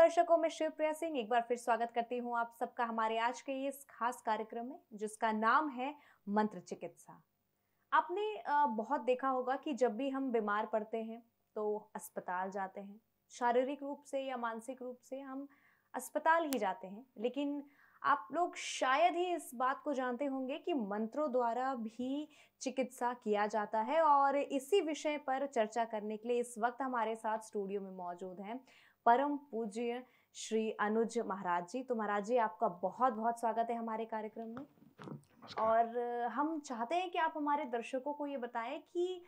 दर्शकों, मैं शिवप्रिया सिंह एक बार फिर स्वागत करती हूँ आप सबका हमारे आज के इस खास कार्यक्रम में, जिसका नाम है मंत्र चिकित्सा। आपने बहुत देखा होगा कि जब भी हम बीमार पड़ते हैं तो अस्पताल जाते हैं। शारीरिक रूप से या मानसिक रूप से हम अस्पताल ही जाते हैं, लेकिन आप लोग शायद ही इस बात को जानते होंगे कि मंत्रों द्वारा भी चिकित्सा किया जाता है। और इसी विषय पर चर्चा करने के लिए इस वक्त हमारे साथ स्टूडियो में मौजूद हैं परम पूज्य श्री अनुज महाराज जी। तो महाराज जी, आपका बहुत बहुत स्वागत है हमारे कार्यक्रम में। और हम चाहते हैं कि आप हमारे दर्शकों को ये बताएं कि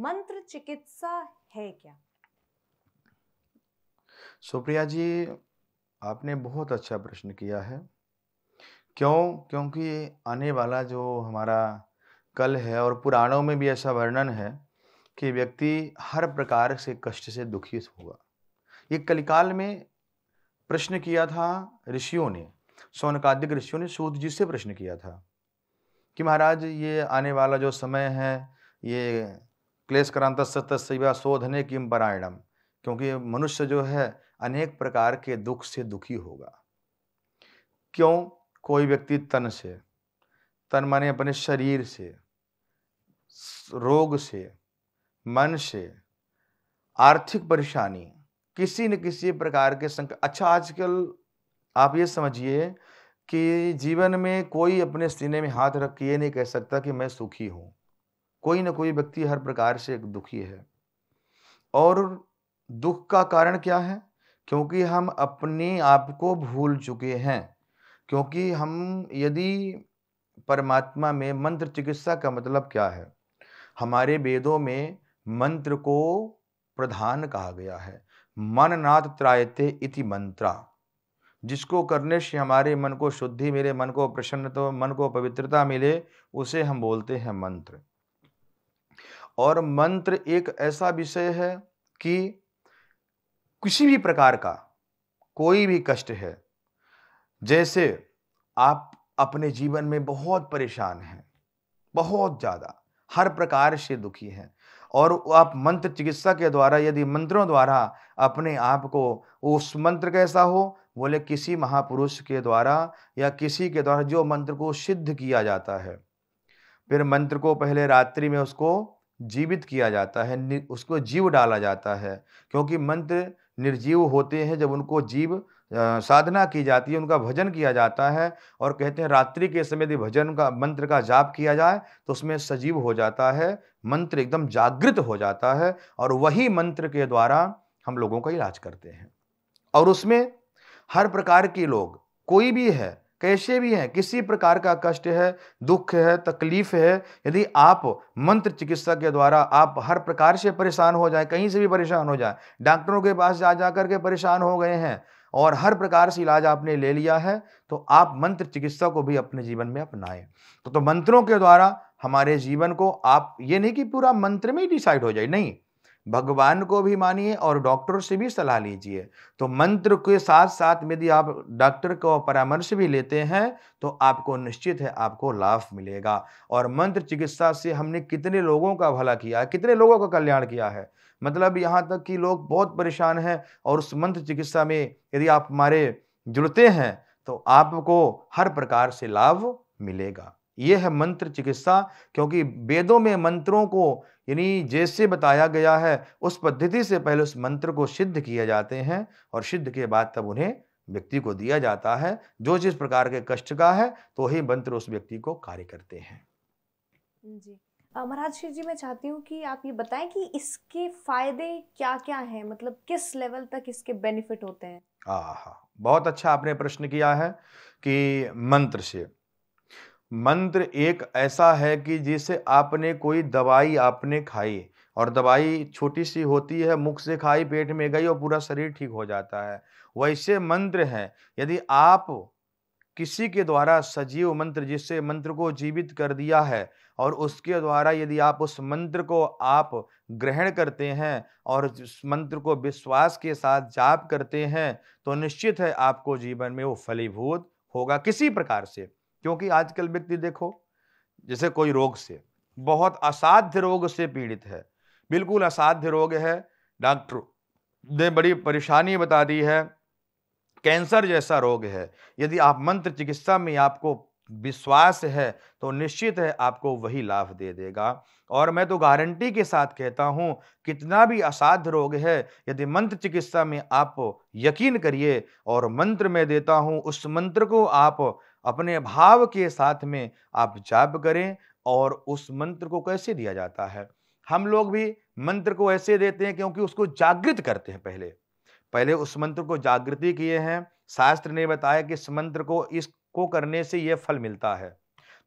मंत्र चिकित्सा है क्या। सुप्रिया जी, आपने बहुत अच्छा प्रश्न किया है। क्योंकि आने वाला जो हमारा कल है और पुराणों में भी ऐसा वर्णन है कि व्यक्ति हर प्रकार से कष्ट से दुखी होगा। ये कलिकाल में प्रश्न किया था ऋषियों ने, शौनकादिक ऋषियों ने सूत जी से प्रश्न किया था कि महाराज, ये आने वाला जो समय है ये क्लेशक्रांतस्य तस्यैव शोधने किम परायणम, क्योंकि मनुष्य जो है अनेक प्रकार के दुख से दुखी होगा। क्यों? कोई व्यक्ति तन माने अपने शरीर से, रोग से, मन से, आर्थिक परेशानी, किसी न किसी प्रकार के संकट। अच्छा, आजकल आप ये समझिए कि जीवन में कोई अपने सीने में हाथ रख के ये नहीं कह सकता कि मैं सुखी हूँ। कोई न कोई व्यक्ति हर प्रकार से दुखी है। और दुख का कारण क्या है? क्योंकि हम अपने आप को भूल चुके हैं। क्योंकि हम यदि परमात्मा में मंत्र चिकित्सा का मतलब क्या है? हमारे वेदों में मंत्र को प्रधान कहा गया है। मननात् त्रायते इति मंत्रा, जिसको करने से हमारे मन को शुद्धि मिले, मन को प्रसन्नता, मन को पवित्रता मिले, उसे हम बोलते हैं मंत्र। और मंत्र एक ऐसा विषय है कि किसी भी प्रकार का कोई भी कष्ट है, जैसे आप अपने जीवन में बहुत परेशान हैं, बहुत ज़्यादा, हर प्रकार से दुखी हैं, और आप मंत्र चिकित्सा के द्वारा यदि मंत्रों द्वारा अपने आप को, उस मंत्र कैसा हो, बोले किसी महापुरुष के द्वारा या किसी के द्वारा जो मंत्र को सिद्ध किया जाता है। फिर मंत्र को पहले रात्रि में उसको जीवित किया जाता है, उसको जीव डाला जाता है, क्योंकि मंत्र निर्जीव होते हैं जब उनको जीव साधना की जाती है, उनका भजन किया जाता है। और कहते हैं रात्रि के समय यदि भजन का मंत्र का जाप किया जाए तो उसमें सजीव हो जाता है, मंत्र एकदम जागृत हो जाता है, और वही मंत्र के द्वारा हम लोगों का इलाज करते हैं। और उसमें हर प्रकार के लोग, कोई भी है, कैसे भी हैं, किसी प्रकार का कष्ट है, दुख है, तकलीफ है, यदि आप मंत्र चिकित्सा के द्वारा आप हर प्रकार से परेशान हो जाए, कहीं से भी परेशान हो जाए, डॉक्टरों के पास जा करके परेशान हो गए हैं और हर प्रकार से इलाज आपने ले लिया है, तो आप मंत्र चिकित्सा को भी अपने जीवन में अपनाएं। तो मंत्रों के द्वारा हमारे जीवन को, आप ये नहीं कि पूरा मंत्र में ही डिसाइड हो जाए, नहीं, भगवान को भी मानिए और डॉक्टर से भी सलाह लीजिए। तो मंत्र के साथ साथ यदि आप डॉक्टर को परामर्श भी लेते हैं तो आपको निश्चित है आपको लाभ मिलेगा। और मंत्र चिकित्सा से हमने कितने लोगों का भला किया है, कितने लोगों का कल्याण किया है। मतलब यहाँ तक कि लोग बहुत परेशान हैं और उस मंत्र चिकित्सा में यदि आप हमारे जुड़ते हैं तो आपको हर प्रकार से लाभ मिलेगा। ये है मंत्र चिकित्सा। क्योंकि वेदों में मंत्रों को यानी जैसे बताया गया है उस पद्धति से पहले उस मंत्र को सिद्ध किए जाते हैं, और सिद्ध के बाद तब उन्हें व्यक्ति को दिया जाता है। जो जिस प्रकार के कष्ट का है तो वही मंत्र उस व्यक्ति को कार्य करते हैं। जी महाराज जी, मैं चाहती हूँ कि आप ये बताएं कि इसके फायदे क्या क्या हैं, मतलब किस लेवल तक इसके बेनिफिट होते हैं। बहुत अच्छा आपने प्रश्न किया है कि मंत्र एक ऐसा है कि जिसे आपने कोई दवाई आपने खाई, और दवाई छोटी सी होती है, मुख से खाई, पेट में गई और पूरा शरीर ठीक हो जाता है। वैसे मंत्र हैं, यदि आप किसी के द्वारा सजीव मंत्र, जिससे मंत्र को जीवित कर दिया है, और उसके द्वारा यदि आप उस मंत्र को आप ग्रहण करते हैं और उस मंत्र को विश्वास के साथ जाप करते हैं, तो निश्चित है आपको जीवन में वो फलीभूत होगा किसी प्रकार से। क्योंकि आजकल व्यक्ति देखो, जैसे कोई रोग से, बहुत असाध्य रोग से पीड़ित है, बिल्कुल असाध्य रोग है, डॉक्टर ने बड़ी परेशानी बता दी है, कैंसर जैसा रोग है, यदि आप मंत्र चिकित्सा में आपको विश्वास है तो निश्चित है आपको वही लाभ दे देगा। और मैं तो गारंटी के साथ कहता हूं, कितना भी असाध्य रोग है, यदि मंत्र चिकित्सा में आप यकीन करिए और मंत्र में देता हूं, उस मंत्र को आप अपने भाव के साथ में आप जाप करें। और उस मंत्र को कैसे दिया जाता है, हम लोग भी मंत्र को ऐसे देते हैं क्योंकि उसको जागृत करते हैं। पहले पहले उस मंत्र को जागृति किए हैं। शास्त्र ने बताया कि इस मंत्र को इसको करने से यह फल मिलता है,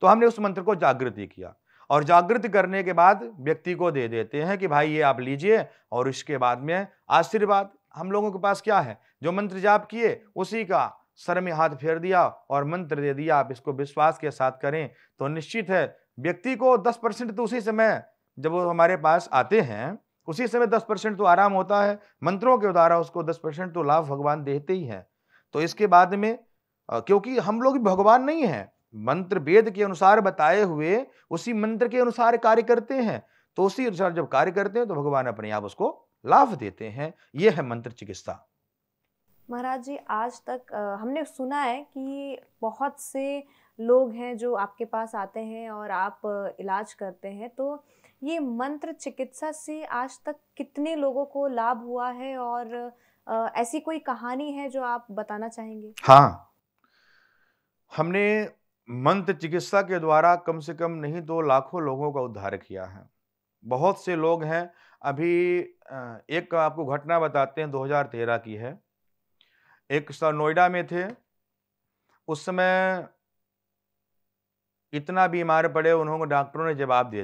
तो हमने उस मंत्र को जागृति किया और जागृत करने के बाद व्यक्ति को दे देते हैं कि भाई ये आप लीजिए। और इसके बाद में आशीर्वाद हम लोगों के पास क्या है, जो मंत्र जाप किए उसी का सर में हाथ फेर दिया और मंत्र दे दिया। आप इसको विश्वास के साथ करें तो निश्चित है व्यक्ति को 10% तो उसी समय जब वो हमारे पास आते हैं उसी समय 10% तो आराम होता है। मंत्रों के द्वारा उसको 10% तो लाभ भगवान देते ही हैं। तो इसके बाद में क्योंकि हम लोग भगवान नहीं हैं, मंत्र वेद के अनुसार बताए हुए उसी मंत्र के अनुसार कार्य करते हैं, तो उसी अनुसार जब कार्य करते हैं तो भगवान अपने आप उसको लाभ देते हैं। यह है मंत्र चिकित्सा। महाराज जी, आज तक हमने सुना है कि बहुत से लोग हैं जो आपके पास आते हैं और आप इलाज करते हैं, तो ये मंत्र चिकित्सा से आज तक कितने लोगों को लाभ हुआ है, और ऐसी कोई कहानी है जो आप बताना चाहेंगे? हाँ, हमने मंत्र चिकित्सा के द्वारा कम से कम नहीं तो लाखों लोगों का उद्धार किया है। बहुत से लोग हैं। अभी एक आपको घटना बताते हैं, 2013 की है। एक सर नोएडा में थे, उस समय इतना बीमार पड़े, उन्होंने डॉक्टरों ने जवाब दे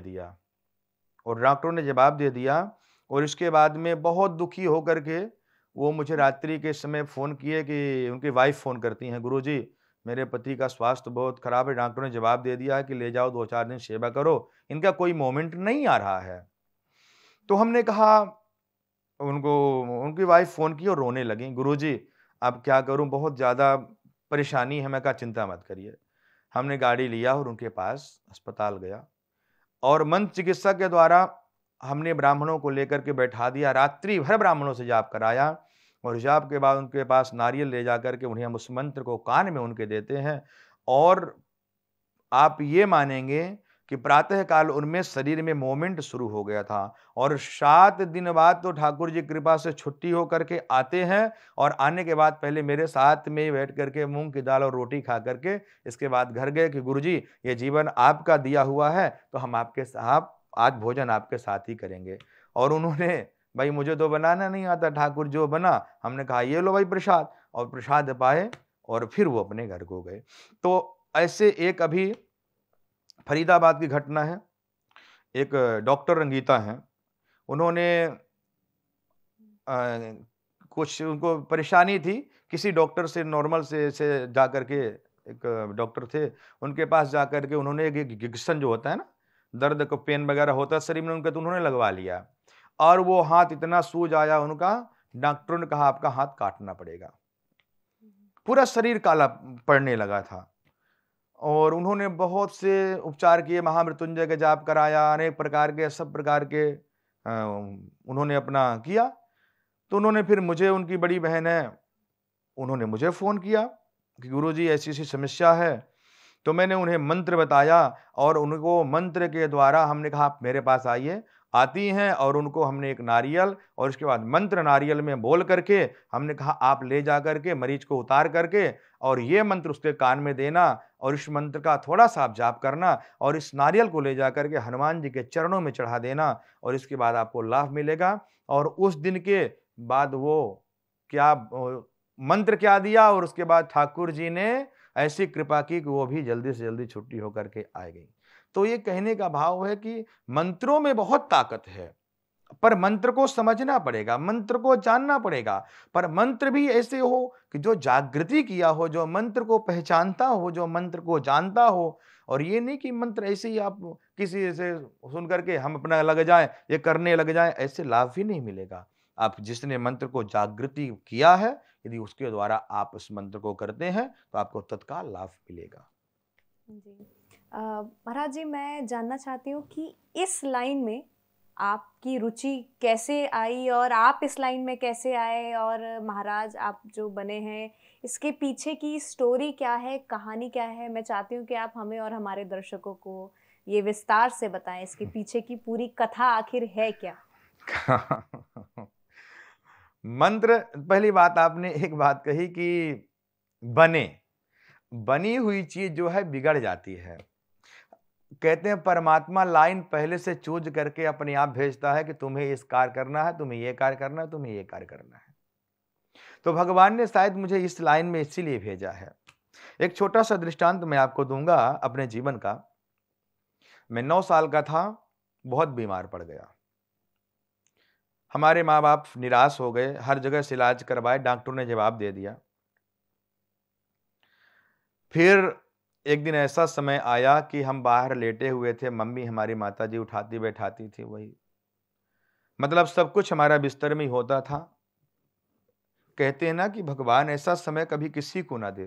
दिया और इसके बाद में बहुत दुखी होकर के वो मुझे रात्रि के समय फ़ोन किए कि उनकी वाइफ फ़ोन करती हैं, गुरुजी मेरे पति का स्वास्थ्य बहुत खराब है, डॉक्टरों ने जवाब दे दिया है कि ले जाओ 2-4 दिन सेवा करो, इनका कोई मोमेंट नहीं आ रहा है। तो हमने कहा उनको, उनकी वाइफ फ़ोन की और रोने लगी, गुरुजी अब क्या करूँ, बहुत ज़्यादा परेशानी है। मैं कहा चिंता मत करिए। हमने गाड़ी लिया और उनके पास अस्पताल गया और मंत्र चिकित्सा के द्वारा हमने ब्राह्मणों को लेकर के बैठा दिया, रात्रि भर ब्राह्मणों से जाप कराया और जाप के बाद उनके पास नारियल ले जाकर के उन्हें हम उस मंत्र को कान में उनके देते हैं। और आप ये मानेंगे कि प्रातः काल उनमें शरीर में मूवमेंट शुरू हो गया था और 7 दिन बाद तो ठाकुर जी कृपा से छुट्टी होकर के आते हैं। और आने के बाद पहले मेरे साथ में ही बैठ करके मूंग की दाल और रोटी खा करके इसके बाद घर गए कि गुरुजी ये जीवन आपका दिया हुआ है, तो हम आपके साथ आज भोजन आपके साथ ही करेंगे। और उन्होंने, भाई मुझे तो बनाना नहीं आता, ठाकुर जो बना, हमने कहा ये लो भाई प्रसाद, और प्रसाद पाए और फिर वो अपने घर को गए। तो ऐसे एक अभी फरीदाबाद की घटना है। एक डॉक्टर रंगीता हैं, उन्होंने कुछ उनको परेशानी थी, किसी डॉक्टर से नॉर्मल से जाकर के, एक डॉक्टर थे उनके पास जाकर के उन्होंने एक इंजेक्शन जो होता है ना, दर्द को पेन वगैरह होता है शरीर में उनका, तो उन्होंने लगवा लिया और वो हाथ इतना सूज आया उनका, डॉक्टरों ने कहा आपका हाथ काटना पड़ेगा। पूरा शरीर काला पड़ने लगा था और उन्होंने बहुत से उपचार किए, महामृत्युंजय का जाप कराया, अनेक प्रकार के सब प्रकार के उन्होंने अपना किया। तो उन्होंने फिर मुझे, उनकी बड़ी बहन है, उन्होंने मुझे फ़ोन किया कि गुरुजी ऐसी-ऐसी समस्या है। तो मैंने उन्हें मंत्र बताया और उनको मंत्र के द्वारा हमने कहा आप मेरे पास आइए। आती हैं और उनको हमने एक नारियल और उसके बाद मंत्र नारियल में बोल करके हमने कहा आप ले जा करके मरीज को उतार करके और ये मंत्र उसके कान में देना और इस मंत्र का थोड़ा-सा आप जाप करना और इस नारियल को ले जा करके हनुमान जी के चरणों में चढ़ा देना और इसके बाद आपको लाभ मिलेगा। और उस दिन के बाद वो क्या मंत्र क्या दिया और उसके बाद ठाकुर जी ने ऐसी कृपा की कि वो भी जल्दी से जल्दी छुट्टी होकर के आ गई। तो ये कहने का भाव है कि मंत्रों में बहुत ताकत है, पर मंत्र को समझना पड़ेगा, मंत्र को जानना पड़ेगा। पर मंत्र भी ऐसे हो कि जो जागृति किया हो, जो मंत्र को पहचानता हो, जो मंत्र को जानता हो। और ये नहीं कि मंत्र ऐसे ही आप किसी से सुन करके हम अपना लग जाएं, ये करने लग जाएं, ऐसे लाभ भी नहीं मिलेगा। आप जिसने मंत्र को जागृति किया है, यदि उसके द्वारा आप उस मंत्र को करते हैं तो आपको तत्काल लाभ मिलेगा। जी महाराज जी, मैं जानना चाहती हूँ कि इस लाइन में आपकी रुचि कैसे आई और आप इस लाइन में कैसे आए, और महाराज आप जो बने हैं इसके पीछे की स्टोरी क्या है, कहानी क्या है? मैं चाहती हूँ कि आप हमें और हमारे दर्शकों को ये विस्तार से बताएं, इसके पीछे की पूरी कथा आखिर है क्या? मंत्र, पहली बात आपने एक बात कही कि बने, बनी हुई चीज जो है बिगड़ जाती है। कहते हैं परमात्मा लाइन पहले से चूज करके अपने आप भेजता है कि तुम्हें इस कार्य करना है, तुम्हें ये कार्य करना है, तुम्हें ये कार्य करना है। तो भगवान ने शायद मुझे इस लाइन में इसीलिए भेजा है। एक छोटा सा दृष्टांत मैं आपको दूंगा अपने जीवन का। मैं 9 साल का था, बहुत बीमार पड़ गया। हमारे माँ बाप निराश हो गए, हर जगह से इलाज करवाए, डॉक्टर ने जवाब दे दिया। फिर एक दिन ऐसा समय आया कि हम बाहर लेटे हुए थे, मम्मी हमारी माताजी उठाती बैठाती थी, वही मतलब सब कुछ हमारा बिस्तर में ही होता था। कहते हैं ना कि भगवान ऐसा समय कभी किसी को ना दे।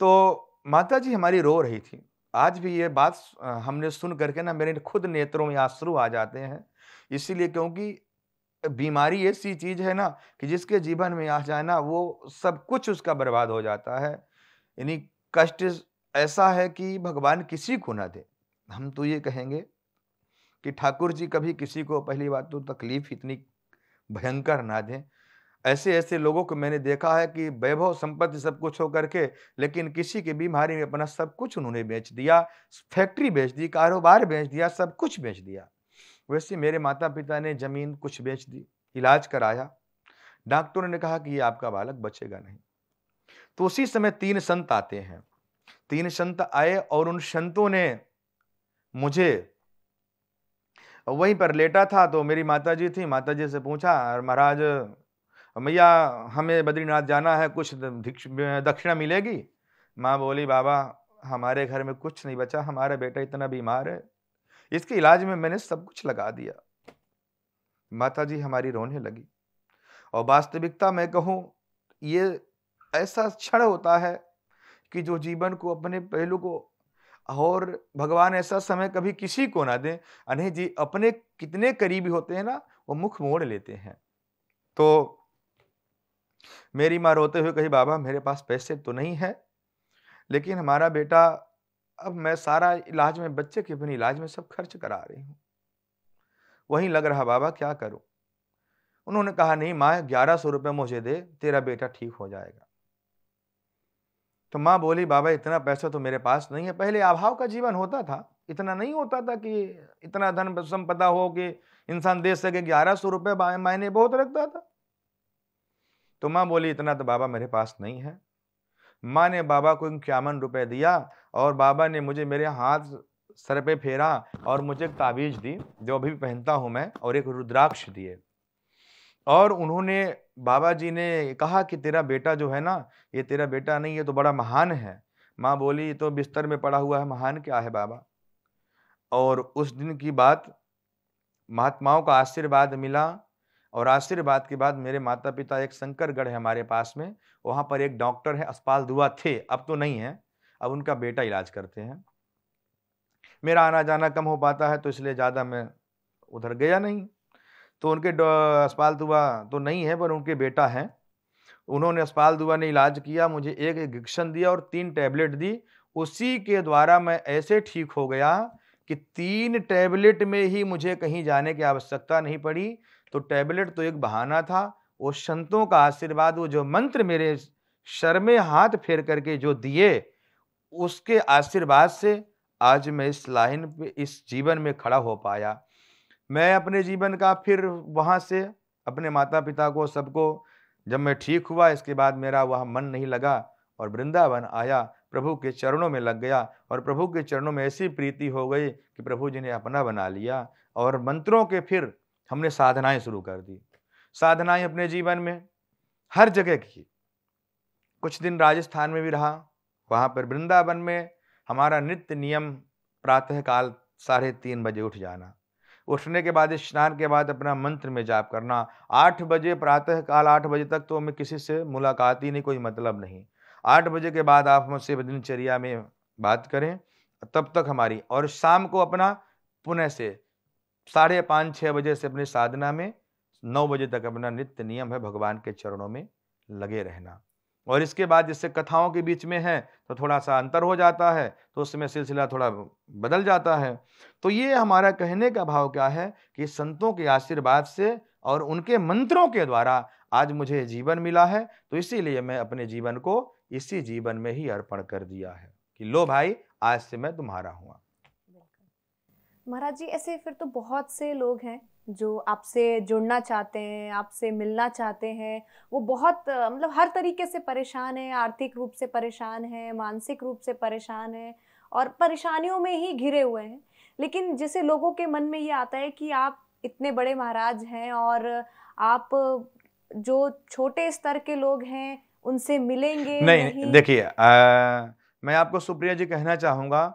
तो माताजी हमारी रो रही थी। आज भी ये बात हमने सुन करके ना मेरे खुद नेत्रों में आंसू आ जाते हैं। इसीलिए क्योंकि बीमारी ऐसी चीज है ना कि जिसके जीवन में आ जाए ना वो सब कुछ उसका बर्बाद हो जाता है। यानी कष्ट ऐसा है कि भगवान किसी को ना दे। हम तो ये कहेंगे कि ठाकुर जी कभी किसी को, पहली बात तो तकलीफ इतनी भयंकर ना दें। ऐसे ऐसे लोगों को मैंने देखा है कि वैभव संपत्ति सब कुछ हो करके, लेकिन किसी की बीमारी में अपना सब कुछ उन्होंने बेच दिया, फैक्ट्री बेच दी, कारोबार बेच दिया, सब कुछ बेच दिया। वैसे मेरे माता पिता ने जमीन कुछ बेच दी, इलाज कराया, डॉक्टरों ने कहा कि ये आपका बालक बचेगा नहीं। तो उसी समय 3 संत आते हैं। 3 संत आए और उन संतों ने मुझे, वहीं पर लेटा था तो मेरी माताजी थी, माताजी से पूछा, महाराज मैया हमें बद्रीनाथ जाना है, कुछ दक्षिणा मिलेगी? माँ बोली, बाबा हमारे घर में कुछ नहीं बचा, हमारा बेटा इतना बीमार है, इसके इलाज में मैंने सब कुछ लगा दिया। माताजी हमारी रोने लगी। और वास्तविकता मैं कहूं, ये ऐसा क्षण होता है कि जो जीवन को अपने पहलू को, और भगवान ऐसा समय कभी किसी को ना दे। अने जी अपने कितने करीबी होते हैं ना, वो मुख मोड़ लेते हैं। तो मेरी माँ रोते हुए कही, बाबा मेरे पास पैसे तो नहीं है, लेकिन हमारा बेटा, अब मैं सारा इलाज में, बच्चे के अपने इलाज में सब खर्च करा रही हूँ, वहीं लग रहा, बाबा क्या करूं? उन्होंने कहा, नहीं माँ 1100 रुपये मुझे दे, तेरा बेटा ठीक हो जाएगा। तो माँ बोली, बाबा इतना पैसा तो मेरे पास नहीं है। पहले अभाव का जीवन होता था, इतना नहीं होता था कि इतना धन संपदा हो कि इंसान दे सके। 1100 रुपये महीने बहुत रखता था। तो माँ बोली, इतना तो बाबा मेरे पास नहीं है। माँ ने बाबा को 51 रुपये दिया और बाबा ने मुझे, मेरे हाथ सर पे फेरा और मुझे एक ताबीज दी जो अभी भी पहनता हूं मैं, और एक रुद्राक्ष दिए। और उन्होंने, बाबा जी ने कहा कि तेरा बेटा जो है ना, ये तेरा बेटा नहीं, ये तो बड़ा महान है। माँ बोली, तो बिस्तर में पड़ा हुआ है, महान क्या है बाबा? और उस दिन की बात, महात्माओं का आशीर्वाद मिला। और आशीर्वाद के बाद मेरे माता पिता, एक शंकरगढ़ है हमारे पास में, वहां पर एक डॉक्टर है, अस्पाल दुआ थे, अब तो नहीं है, अब उनका बेटा इलाज करते हैं। मेरा आना जाना कम हो पाता है तो इसलिए ज्यादा मैं उधर गया नहीं। तो उनके अस्पाल दुआ तो नहीं है, पर उनके बेटा हैं। उन्होंने, अस्पाल दुआ ने इलाज किया, मुझे एक इंजेक्शन दिया और 3 टैबलेट दी। उसी के द्वारा मैं ऐसे ठीक हो गया कि 3 टैबलेट में ही मुझे कहीं जाने की आवश्यकता नहीं पड़ी। तो टैबलेट तो एक बहाना था, वो संतों का आशीर्वाद, वो जो मंत्र मेरे सर में हाथ फेर करके जो दिए, उसके आशीर्वाद से आज मैं इस लाइन पे, इस जीवन में खड़ा हो पाया। मैं अपने जीवन का फिर वहाँ से अपने माता-पिता को, सबको, जब मैं ठीक हुआ, इसके बाद मेरा वहाँ मन नहीं लगा और वृंदावन आया, प्रभु के चरणों में लग गया। और प्रभु के चरणों में ऐसी प्रीति हो गई कि प्रभु जी ने अपना बना लिया। और मंत्रों के फिर हमने साधनाएँ शुरू कर दी। साधनाएँ अपने जीवन में हर जगह की। कुछ दिन राजस्थान में भी रहा, वहाँ पर वृंदावन में हमारा नित्य नियम प्रातः काल 3:30 बजे उठ जाना। उठने के बाद, स्नान के बाद अपना मंत्र में जाप करना। 8 बजे प्रातः काल, 8 बजे तक तो हमें किसी से मुलाकात ही नहीं, कोई मतलब नहीं। 8 बजे के बाद आप मुझसे दिनचर्या में बात करें, तब तक हमारी। और शाम को अपना पुनः से 5:30-6 बजे से अपनी साधना में 9 बजे तक अपना नित्य नियम है भगवान के चरणों में लगे रहना। और इसके बाद जैसे कथाओं के बीच में है तो थोड़ा-सा अंतर हो जाता है, तो उस समय सिलसिला थोड़ा बदल जाता है। तो ये हमारा कहने का भाव क्या है कि संतों के आशीर्वाद से और उनके मंत्रों के द्वारा आज मुझे जीवन मिला है, तो इसीलिए मैं अपने जीवन को इसी जीवन में ही अर्पण कर दिया है कि लो भाई, आज से मैं तुम्हारा हुआ। महाराज जी, ऐसे फिर तो बहुत से लोग हैं जो आपसे जुड़ना चाहते हैं, आपसे मिलना चाहते हैं। वो बहुत मतलब हर तरीके से परेशान हैं, आर्थिक रूप से परेशान हैं, मानसिक रूप से परेशान हैं और परेशानियों में ही घिरे हुए हैं। लेकिन जैसे लोगों के मन में ये आता है कि आप इतने बड़े महाराज हैं और आप जो छोटे स्तर के लोग हैं उनसे मिलेंगे नहीं, नहीं। देखिए मैं आपको सुप्रिया जी कहना चाहूँगा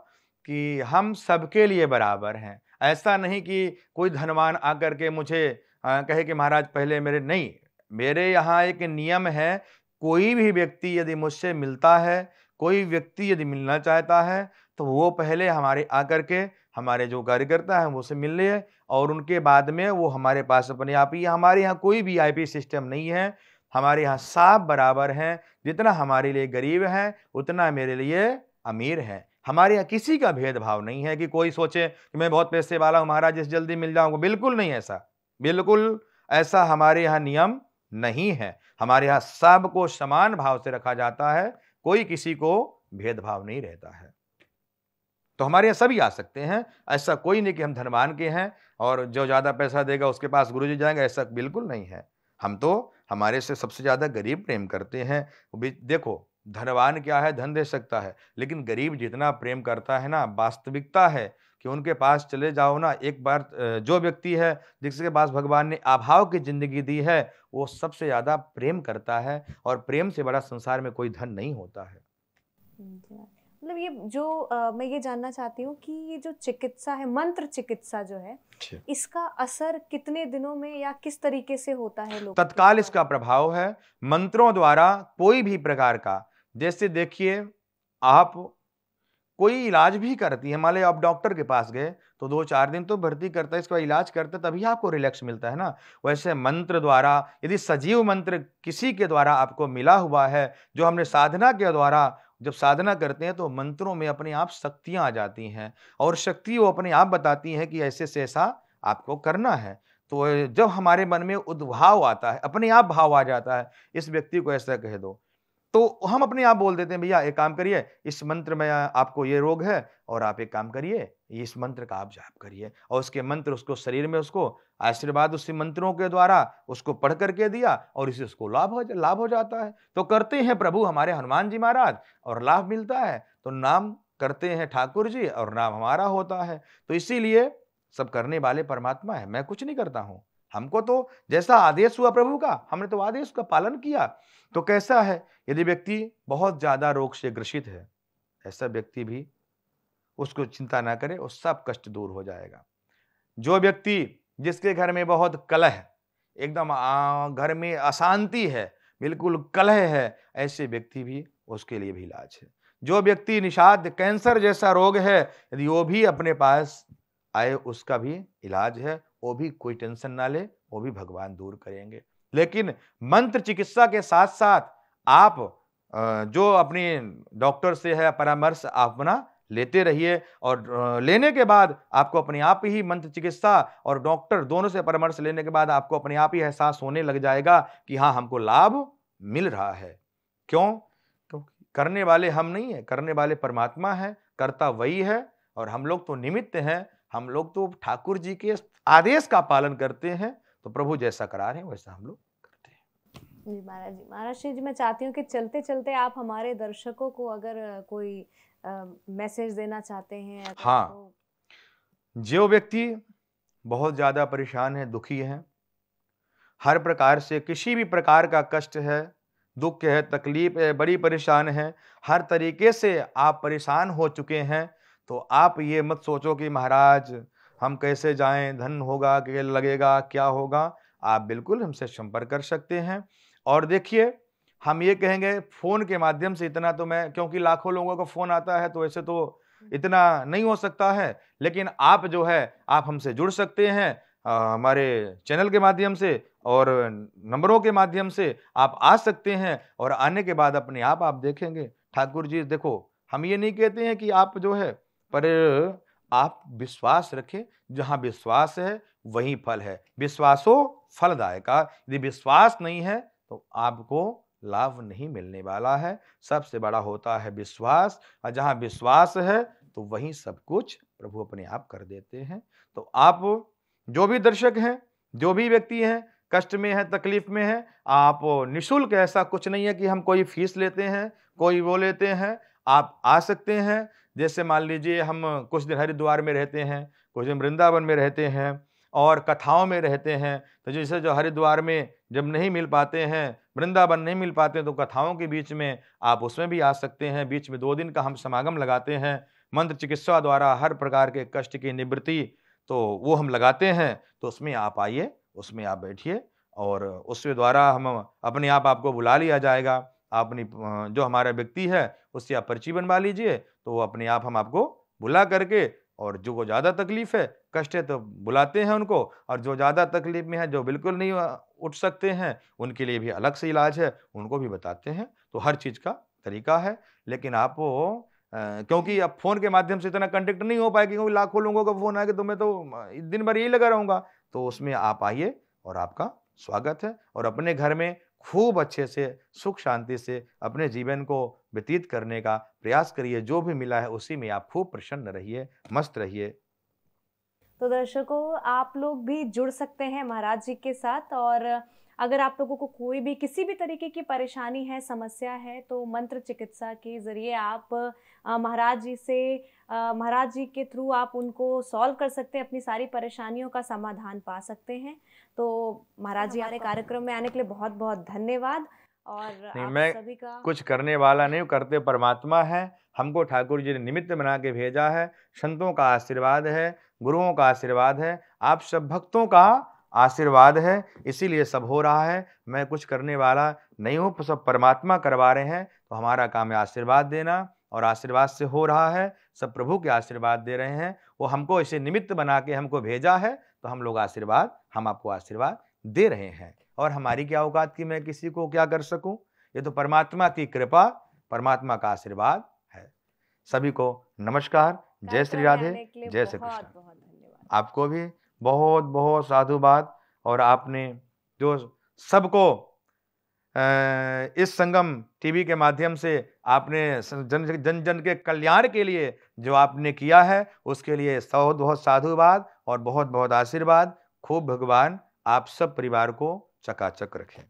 कि हम सबके लिए बराबर हैं। ऐसा नहीं कि कोई धनवान आकर के मुझे कहे कि महाराज पहले मेरे नहीं, मेरे यहाँ एक नियम है, कोई भी व्यक्ति यदि मुझसे मिलता है, कोई व्यक्ति यदि मिलना चाहता है, तो वो पहले हमारे आकर के हमारे जो कार्यकर्ता हैं, वो से मिल ले और उनके बाद में वो हमारे पास अपने आप ही हमारे यहाँ कोई वीआईपी सिस्टम नहीं है। हमारे यहाँ सब बराबर हैं, जितना हमारे लिए गरीब हैं, उतना मेरे लिए अमीर हैं। हमारे यहाँ किसी का भेदभाव नहीं है कि कोई सोचे कि मैं बहुत पैसे वाला हूँ महाराज, जिस जल्दी मिल जाऊँगा, बिल्कुल नहीं ऐसा। बिल्कुल ऐसा हमारे यहाँ नियम नहीं है। हमारे यहाँ सबको समान भाव से रखा जाता है, कोई किसी को भेदभाव नहीं रहता है। तो हमारे यहाँ सभी आ सकते हैं, ऐसा कोई नहीं कि हम धनवान के हैं और जो ज़्यादा पैसा देगा उसके पास गुरुजी जाएंगे, ऐसा बिल्कुल नहीं है। हम तो हमारे से सबसे ज़्यादा गरीब प्रेम करते हैं। देखो, धनवान क्या है, धन दे सकता है, लेकिन गरीब जितना प्रेम करता है ना, वास्तविकता है कि उनके पास चले जाओ ना, एक बार जो व्यक्ति है जिसके पास भगवान ने अभाव की जिंदगी दी है, वो सबसे ज़्यादा प्रेम करता है और प्रेम से बड़ा संसार में कोई धन नहीं होता है। मतलब ये जो मैं ये जानना चाहती हूँ कि ये जो चिकित्सा है, मंत्र चिकित्सा जो है, इसका असर कितने दिनों में या किस तरीके से होता है लोग? तत्काल इसका प्रभाव है मंत्रों द्वारा। कोई भी प्रकार का, जैसे देखिए आप कोई इलाज भी करती है, मान लीजिए आप डॉक्टर के पास गए तो 2-4 दिन तो भर्ती करता है, इसका इलाज करता है, तभी आपको रिलैक्स मिलता है ना। वैसे मंत्र द्वारा, यदि सजीव मंत्र किसी के द्वारा आपको मिला हुआ है, जो हमने साधना के द्वारा जब साधना करते हैं तो मंत्रों में अपने आप शक्तियां आ जाती हैं और शक्ति वो अपने आप बताती हैं कि ऐसे से ऐसा आपको करना है। तो जब हमारे मन में उद्भाव आता है, अपने आप भाव आ जाता है, इस व्यक्ति को ऐसा कह दो, तो हम अपने आप बोल देते हैं भैया एक काम करिए, इस मंत्र में आपको ये रोग है और आप एक काम करिए, इस मंत्र का आप जाप करिए और उसके मंत्र उसको शरीर में उसको आशीर्वाद उसी मंत्रों के द्वारा उसको पढ़ करके दिया और इससे उसको लाभ हो जाता है। तो करते हैं प्रभु हमारे हनुमान जी महाराज और लाभ मिलता है, तो नाम करते हैं ठाकुर जी और नाम हमारा होता है। तो इसीलिए सब करने वाले परमात्मा है, मैं कुछ नहीं करता हूं। हमको तो जैसा आदेश हुआ प्रभु का, हमने तो आदेश का पालन किया। तो कैसा है, यदि व्यक्ति बहुत ज्यादा रोग से ग्रसित है, ऐसा व्यक्ति भी उसको चिंता ना करे, वो सब कष्ट दूर हो जाएगा। जो व्यक्ति जिसके घर में बहुत कलह, एकदम घर में अशांति है, बिल्कुल कलह है, ऐसे व्यक्ति भी, उसके लिए भी इलाज है। जो व्यक्ति निषाद कैंसर जैसा रोग है, यदि वो भी अपने पास आए, उसका भी इलाज है, वो भी कोई टेंशन ना ले, वो भी भगवान दूर करेंगे। लेकिन मंत्र चिकित्सा के साथ साथ आप जो अपने डॉक्टर से है परामर्श अपना लेते रहिए और लेने के बाद आपको अपने आप ही मंत्र चिकित्सा और डॉक्टर दोनों से परामर्श लेने के बाद आपको अपने आप ही एहसास होने लग जाएगा कि हाँ, हमको लाभ मिल रहा है। क्यों? क्योंकि करने वाले हम नहीं है, करने वाले परमात्मा है, करता वही है और हम लोग तो निमित्त हैं। हम लोग तो ठाकुर जी के आदेश का पालन करते हैं, तो प्रभु जैसा करा रहे हैं वैसा हम लोग करते हैं। जी महाराज जी, महाराज जी मैं चाहती हूँ कि चलते चलते आप हमारे दर्शकों को अगर कोई मैसेज देना चाहते हैं। हाँ, तो जो व्यक्ति बहुत ज्यादा परेशान है, दुखी है, हर प्रकार से किसी भी प्रकार का कष्ट है, दुख है, तकलीफ है, बड़ी परेशान है, हर तरीके से आप परेशान हो चुके हैं, तो आप ये मत सोचो कि महाराज हम कैसे जाएं, धन होगा कि लगेगा, क्या होगा। आप बिल्कुल हमसे संपर्क कर सकते हैं। और देखिए, हम ये कहेंगे फोन के माध्यम से इतना तो मैं, क्योंकि लाखों लोगों का फोन आता है, तो ऐसे तो इतना नहीं हो सकता है, लेकिन आप जो है आप हमसे जुड़ सकते हैं हमारे चैनल के माध्यम से और नंबरों के माध्यम से आप आ सकते हैं और आने के बाद अपने आप देखेंगे। ठाकुर जी देखो, हम ये नहीं कहते हैं कि आप जो है, पर आप विश्वास रखें, जहाँ विश्वास है वहीं फल है। विश्वासो फलदायका, यदि विश्वास नहीं है तो आपको लाभ नहीं मिलने वाला है। सबसे बड़ा होता है विश्वास, और जहाँ विश्वास है तो वहीं सब कुछ प्रभु अपने आप कर देते हैं। तो आप जो भी दर्शक हैं, जो भी व्यक्ति हैं, कष्ट में है, तकलीफ में है, आप निःशुल्क, ऐसा कुछ नहीं है कि हम कोई फीस लेते हैं, कोई वो लेते हैं, आप आ सकते हैं। जैसे मान लीजिए हम कुछ दिन हरिद्वार में रहते हैं, कुछ दिन वृंदावन में रहते हैं और कथाओं में रहते हैं। तो जैसे जो हरिद्वार में जब नहीं मिल पाते हैं, वृंदावन नहीं मिल पाते हैं, तो कथाओं के बीच में आप उसमें भी आ सकते हैं। बीच में 2 दिन का हम समागम लगाते हैं, मंत्र चिकित्सा द्वारा हर प्रकार के कष्ट की निवृत्ति, तो वो हम लगाते हैं। तो उसमें आप आइए, उसमें आप बैठिए और उसके द्वारा हम अपने आप आपको बुला लिया जाएगा। अपनी जो हमारा व्यक्ति है उससे आप पर्ची बनवा लीजिए, तो वो अपने आप हम आपको बुला करके, और जो को ज़्यादा तकलीफ है, कष्ट है, तो बुलाते हैं उनको, और जो ज़्यादा तकलीफ में है, जो बिल्कुल नहीं उठ सकते हैं, उनके लिए भी अलग से इलाज है, उनको भी बताते हैं। तो हर चीज़ का तरीका है। लेकिन आप वो क्योंकि अब फ़ोन के माध्यम से इतना कॉन्टैक्ट नहीं हो पाएगा, क्योंकि लाखों लोगों का फ़ोन आएगा, तो मैं तो दिन भर यही लगा रहूँगा। तो उसमें आप आइए और आपका स्वागत है, और अपने घर में खूब अच्छे से सुख शांति से अपने जीवन को व्यतीत करने का प्रयास करिए। जो भी मिला है उसी में आप खूब प्रसन्न रहिए, मस्त रहिए। तो दर्शकों, आप लोग भी जुड़ सकते हैं महाराज जी के साथ, और अगर आप लोगों को कोई भी किसी भी तरीके की परेशानी है, समस्या है, तो मंत्र चिकित्सा के ज़रिए आप महाराज जी से महाराज जी के थ्रू आप उनको सॉल्व कर सकते हैं, अपनी सारी परेशानियों का समाधान पा सकते हैं। तो महाराज जी, हमारे कार्यक्रम में आने के लिए बहुत बहुत धन्यवाद। और नहीं, आप मैं सभी का कुछ करने वाला नहीं, करते परमात्मा है। हमको ठाकुर जी ने निमित्त बना के भेजा है। संतों का आशीर्वाद है, गुरुओं का आशीर्वाद है, आप सब भक्तों का आशीर्वाद है, इसीलिए सब हो रहा है। मैं कुछ करने वाला नहीं हूँ, सब परमात्मा करवा रहे हैं। तो हमारा काम है आशीर्वाद देना, और आशीर्वाद से हो रहा है। सब प्रभु के आशीर्वाद दे रहे हैं। वो हमको इसे निमित्त बना के हमको भेजा है, तो हम लोग हम आपको आशीर्वाद दे रहे हैं। और हमारी क्या औकात कि मैं किसी को क्या कर सकूं? ये तो परमात्मा की कृपा, परमात्मा का आशीर्वाद है। सभी को नमस्कार, जय श्री कार्यक्रम में राधे, आने के लिए जय श्री बहुत कृष्ण। बहुत धन्यवाद। आपको भी बहुत बहुत साधुवाद। और आपने जो सबको इस संगम टीवी के माध्यम से आपने जन जन जन के कल्याण के लिए जो आपने किया है, उसके लिए बहुत बहुत साधुवाद और बहुत बहुत आशीर्वाद। खूब भगवान आप सब परिवार को चकाचक रखें।